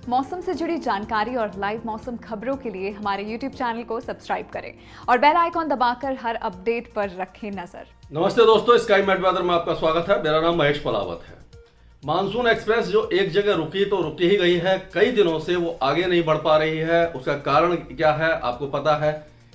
मौसम से जुड़ी जानकारी और लाइव मौसम खबरों के लिए हमारे YouTube चैनल को सब्सक्राइब करें और बेल आइकॉन दबाकर हर अपडेट पर रखें नजर। नमस्ते दोस्तों, स्काई मैट वेदर में आपका स्वागत है। मेरा नाम महेश पलावत है। मानसून एक्सप्रेस जो एक जगह रुकी तो रुकी ही गई है, कई दिनों से वो आगे नहीं बढ़ पा रही है। उसका कारण क्या है आपको पता है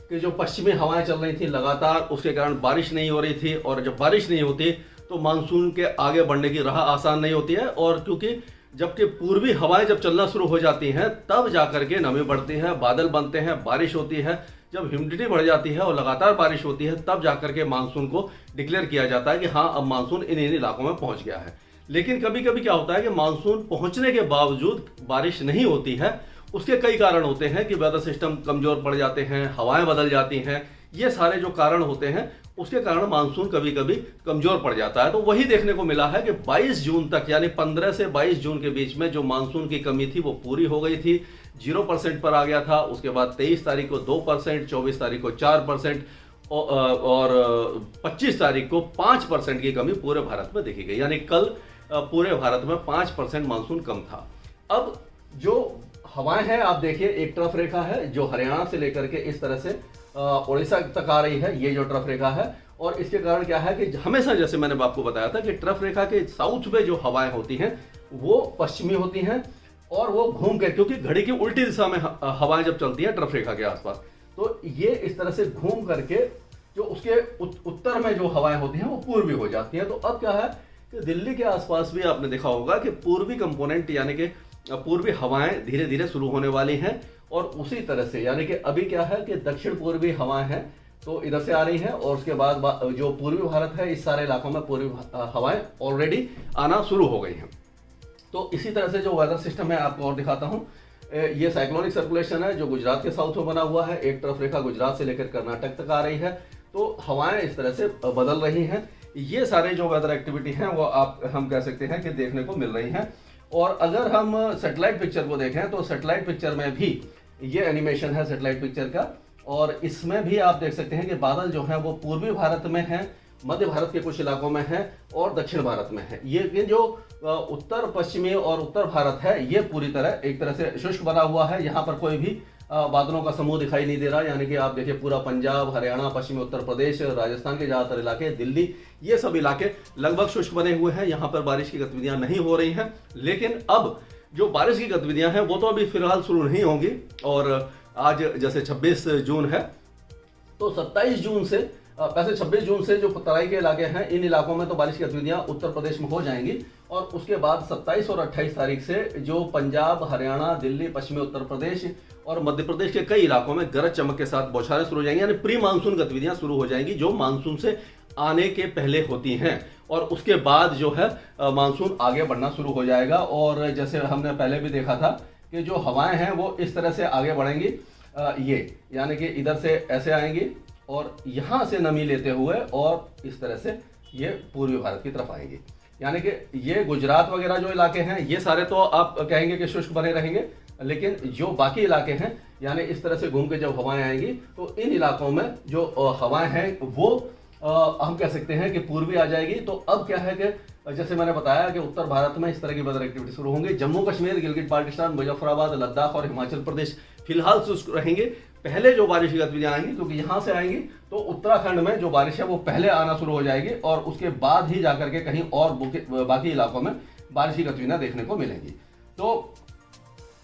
कि जो पश्चिमी हवाएं चल रही थी लगातार, उसके कारण बारिश नहीं हो रही थी, और जब बारिश नहीं होती तो मानसून के आगे बढ़ने की राह आसान नहीं होती है। और क्योंकि जबकि पूर्वी हवाएं जब चलना शुरू हो जाती हैं तब जाकर के नमी बढ़ती है, बादल बनते हैं, बारिश होती है। जब ह्यूमिडिटी बढ़ जाती है और लगातार बारिश होती है तब जाकर के मानसून को डिक्लेयर किया जाता है कि हाँ, अब मानसून इन इलाकों में पहुंच गया है। लेकिन कभी कभी क्या होता है कि मानसून पहुंचने के बावजूद बारिश नहीं होती है। उसके कई कारण होते हैं कि वेदर सिस्टम कमजोर पड़ जाते हैं, हवाएं बदल जाती हैं। ये सारे जो कारण होते हैं उसके कारण मानसून कभी कभी कमजोर पड़ जाता है। तो वही देखने को मिला है कि 22 जून तक, यानी 15 से 22 जून के बीच में जो मानसून की कमी थी वो पूरी हो गई थी, 0% पर आ गया था। उसके बाद 23 तारीख को 2%, 24 तारीख को 4% और 25 तारीख को 5% की कमी पूरे भारत में देखी गई। यानी कल पूरे भारत में 5% मानसून कम था। अब जो हवाएं हैं आप देखिए, एक ट्रफ रेखा है जो हरियाणा से लेकर के इस तरह से उड़ीसा तक आ रही है, ये जो ट्रफ रेखा है। और इसके कारण क्या है कि हमेशा जैसे मैंने आपको बताया था कि ट्रफ रेखा के साउथ में जो हवाएं होती हैं वो पश्चिमी होती हैं और वो घूम के, क्योंकि घड़ी की उल्टी दिशा में हवाएं जब चलती हैं ट्रफ रेखा के आसपास, तो ये इस तरह से घूम करके जो उसके उत्तर में जो हवाएं होती हैं वो पूर्वी हो जाती हैं। तो अब क्या है कि दिल्ली के आसपास भी आपने देखा होगा कि पूर्वी कंपोनेंट यानी कि पूर्वी हवाएं धीरे धीरे शुरू होने वाली हैं। और उसी तरह से यानी कि अभी क्या है कि दक्षिण पूर्वी हवाएं हैं तो इधर से आ रही हैं, और उसके बाद जो पूर्वी भारत है इस सारे इलाकों में पूर्वी हवाएं ऑलरेडी आना शुरू हो गई हैं। तो इसी तरह से जो वेदर सिस्टम है आपको और दिखाता हूं। ये साइक्लोनिक सर्कुलेशन है जो गुजरात के साउथ में बना हुआ है। एक तरफ रेखा गुजरात से लेकर कर्नाटक तक आ रही है, तो हवाएं इस तरह से बदल रही हैं। ये सारे जो वेदर एक्टिविटी हैं वो हम कह सकते हैं कि देखने को मिल रही हैं। और अगर हम सैटेलाइट पिक्चर को देखें तो सैटेलाइट पिक्चर में भी ये एनिमेशन है सैटेलाइट पिक्चर का, और इसमें भी आप देख सकते हैं कि बादल जो हैं वो पूर्वी भारत में हैं, मध्य भारत के कुछ इलाकों में हैं और दक्षिण भारत में है। ये जो उत्तर पश्चिमी और उत्तर भारत है ये पूरी तरह एक तरह से शुष्क बना हुआ है। यहाँ पर कोई भी बादलों का समूह दिखाई नहीं दे रहा। यानी कि आप देखिए पूरा पंजाब, हरियाणा, पश्चिमी उत्तर प्रदेश, राजस्थान के ज्यादातर इलाके, दिल्ली, ये सब इलाके लगभग शुष्क बने हुए हैं। यहाँ पर बारिश की गतिविधियां नहीं हो रही हैं। लेकिन अब जो बारिश की गतिविधियां हैं वो तो अभी फिलहाल शुरू नहीं होंगी। और आज जैसे 26 जून है तो 27 जून से वैसे 26 जून से जो तराई के इलाके हैं इन इलाकों में तो बारिश की गतिविधियां उत्तर प्रदेश में हो जाएंगी। और उसके बाद 27 और 28 तारीख से जो पंजाब, हरियाणा, दिल्ली, पश्चिमी उत्तर प्रदेश और मध्य प्रदेश के कई इलाकों में गरज चमक के साथ बौछारें शुरू हो जाएंगी। यानी प्री मानसून गतिविधियां शुरू हो जाएंगी जो मानसून से आने के पहले होती हैं। और उसके बाद जो है मानसून आगे बढ़ना शुरू हो जाएगा। और जैसे हमने पहले भी देखा था कि जो हवाएं हैं वो इस तरह से आगे बढ़ेंगी, ये यानी कि इधर से ऐसे आएंगी और यहां से नमी लेते हुए और इस तरह से ये पूर्वी भारत की तरफ आएंगी। यानी कि ये गुजरात वगैरह जो इलाके हैं ये सारे तो आप कहेंगे कि शुष्क बने रहेंगे, लेकिन जो बाकी इलाके हैं यानी इस तरह से घूम के जब हवाएं आएंगी तो इन इलाकों में जो हवाएं हैं वो हम कह सकते हैं कि पूर्वी आ जाएगी। तो अब क्या है कि जैसे मैंने बताया कि उत्तर भारत में इस तरह की वेदर एक्टिविटी शुरू होंगी। जम्मू कश्मीर, गिलगित बाल्टिस्तान, मुजफ्फराबाद, लद्दाख और हिमाचल प्रदेश फिलहाल शुष्क रहेंगे। पहले जो बारिश की गतिविधियां आएंगी क्योंकि यहां से आएंगी तो उत्तराखंड में जो बारिश है वो पहले आना शुरू हो जाएगी और उसके बाद ही जाकर के कहीं और बाकी इलाकों में बारिश की गतिविधियां देखने को मिलेंगी। तो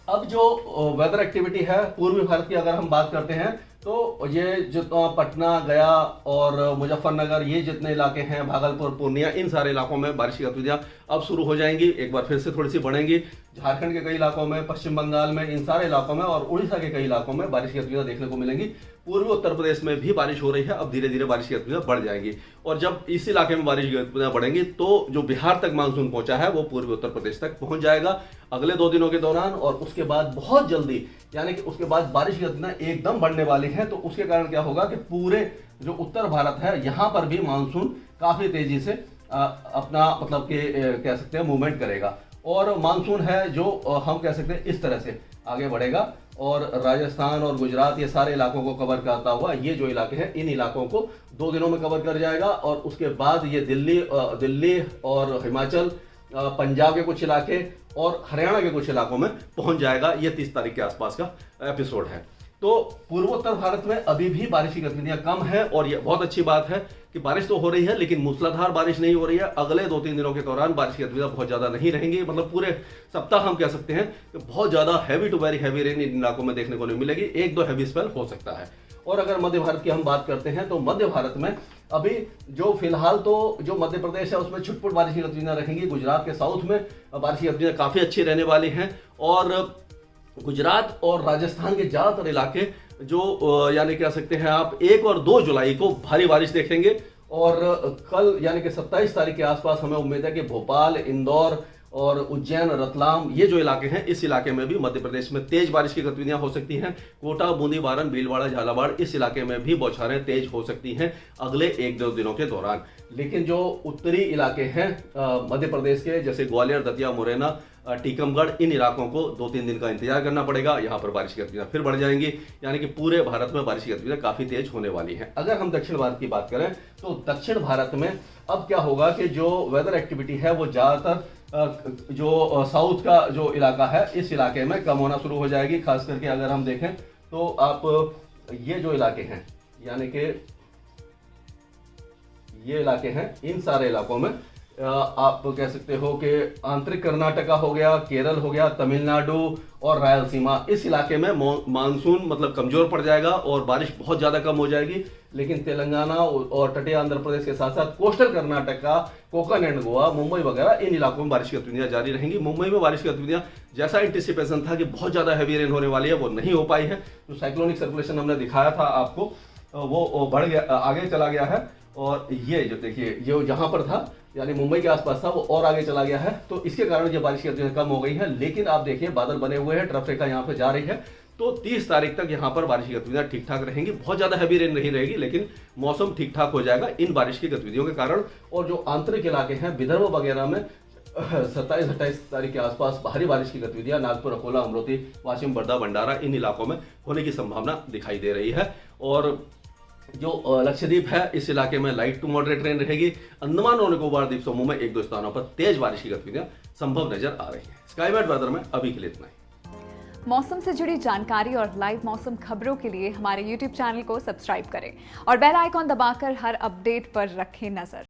अब जो वेदर एक्टिविटी है पूर्वी भारत की अगर हम बात करते हैं तो ये जो पटना, गया और मुजफ्फरनगर, ये जितने इलाके हैं, भागलपुर, पूर्णिया, इन सारे इलाकों में बारिश की गतिविधियां अब शुरू हो जाएंगी। एक बार फिर से थोड़ी सी बढ़ेंगी। झारखंड के कई इलाकों में, पश्चिम बंगाल में, इन सारे इलाकों में और उड़ीसा के कई इलाकों में बारिश की गतिविधियां देखने को मिलेंगी। पूर्वी उत्तर प्रदेश में भी बारिश हो रही है। अब धीरे धीरे बारिश की गतिविधियां बढ़ जाएंगी और जब इस इलाके में बारिश की गतिविधियां बढ़ेंगी तो जो बिहार तक मानसून पहुंचा है वो पूर्वी उत्तर प्रदेश तक पहुंच जाएगा अगले 2 दिनों के दौरान। और उसके बाद बहुत जल्दी यानी कि उसके बाद बारिश की गतिविधियां एकदम बढ़ने वाली है। तो उसके कारण क्या होगा कि पूरे जो उत्तर भारत है यहां पर भी मानसून काफी तेजी से अपना मतलब कि कह सकते हैं मूवमेंट करेगा। और मानसून है जो हम कह सकते हैं इस तरह से आगे बढ़ेगा और राजस्थान और गुजरात ये सारे इलाकों को कवर करता हुआ ये जो इलाके हैं इन इलाकों को 2 दिनों में कवर कर जाएगा। और उसके बाद ये दिल्ली और हिमाचल, पंजाब के कुछ इलाके और हरियाणा के कुछ इलाकों में पहुंच जाएगा। ये 30 तारीख के आसपास का एपिसोड है। तो पूर्वोत्तर भारत में अभी भी बारिश की गतिविधियां कम है और ये बहुत अच्छी बात है कि बारिश तो हो रही है, लेकिन मूसलाधार बारिश नहीं हो रही है। अगले 2-3 दिनों के दौरान बारिश की गतिविधियां बहुत ज्यादा नहीं रहेंगी, मतलब पूरे सप्ताह हम कह सकते हैं कि बहुत ज्यादा heavy to very heavy rain इन इलाकों में देखने को नहीं मिलेगी। 1-2 हैवी स्पेल हो सकता है। और अगर मध्य भारत की हम बात करते हैं तो मध्य भारत में अभी जो फिलहाल तो जो मध्य प्रदेश है उसमें छुटपुट बारिश की गतिविधियां रहेंगी। गुजरात के साउथ में बारिश की गतिविधियां काफी अच्छी रहने वाली हैं और गुजरात और राजस्थान के ज्यादातर इलाके जो यानी कह सकते हैं आप 1 और 2 जुलाई को भारी बारिश देखेंगे। और कल यानी कि 27 तारीख के आसपास हमें उम्मीद है कि भोपाल, इंदौर और उज्जैन, रतलाम, ये जो इलाके हैं इस इलाके में भी मध्य प्रदेश में तेज बारिश की गतिविधियां हो सकती हैं। कोटा, बूंदी, बारन, भीलवाड़ा, झालावाड़, इस इलाके में भी बौछारें तेज हो सकती हैं अगले 1-2 दिनों के दौरान। लेकिन जो उत्तरी इलाके हैं मध्य प्रदेश के, जैसे ग्वालियर, दतिया, मुरैना, टीकमगढ़, इन इलाकों को 2-3 दिन का इंतजार करना पड़ेगा। यहाँ पर बारिश की गतिविधियां फिर बढ़ जाएंगी, यानी कि पूरे भारत में बारिश की गतिविधियां काफी तेज होने वाली हैं। अगर हम दक्षिण भारत की बात करें तो दक्षिण भारत में अब क्या होगा कि जो वेदर एक्टिविटी है वो ज्यादातर जो साउथ का जो इलाका है इस इलाके में कम होना शुरू हो जाएगी। खास करके अगर हम देखें तो आप ये जो इलाके हैं, यानी कि ये इलाके हैं, इन सारे इलाकों में आप कह सकते हो कि आंतरिक कर्नाटका हो गया, केरल हो गया, तमिलनाडु और रायलसीमा, इस इलाके में मानसून मतलब कमजोर पड़ जाएगा और बारिश बहुत ज्यादा कम हो जाएगी। लेकिन तेलंगाना और तटीय आंध्र प्रदेश के साथ साथ कोस्टल कर्नाटका, कोकण एंड गोवा, मुंबई वगैरह, इन इलाकों में बारिश की गतिविधियां जारी रहेंगी। मुंबई में बारिश की गतिविधियां जैसा एंटिसिपेशन था कि बहुत ज्यादा हैवी रेन होने वाली है, वो नहीं हो पाई है। जो साइक्लोनिक सर्कुलेशन हमने दिखाया था आपको वो बढ़ गया, आगे चला गया है। और ये जो देखिए, ये जहां पर था यानी मुंबई के आसपास था वो और आगे चला गया है, तो इसके कारण ये बारिश की गतिविधियां कम हो गई है। लेकिन आप देखिए बादल बने हुए हैं, ट्रफ रेखा यहाँ पे जा रही है, तो 30 तारीख तक यहाँ पर बारिश की गतिविधियां ठीक ठाक रहेंगी। बहुत ज्यादा हैवी रेन नहीं रहेगी, लेकिन मौसम ठीक ठाक हो जाएगा इन बारिश की गतिविधियों के कारण। और जो आंतरिक इलाके हैं विदर्भ वगैरह में 27-28 तारीख के आसपास भारी बारिश की गतिविधियां नागपुर, अकोला, अमरोती, वाशिम, वर्धा, भंडारा, इन इलाकों में होने की संभावना दिखाई दे रही है। और जो लक्षद्वीप है इस इलाके में लाइट टू मॉडरेट रेन रहेगी। अंडमान और निकोबार द्वीप समूह में 1-2 स्थानों पर तेज बारिश की गतिविधियां संभव नजर आ रही है। स्काईमेट वेदर में अभी के लिए इतना ही। मौसम से जुड़ी जानकारी और लाइव मौसम खबरों के लिए हमारे YouTube चैनल को सब्सक्राइब करें और बेल आइकॉन दबाकर हर अपडेट पर रखें नजर।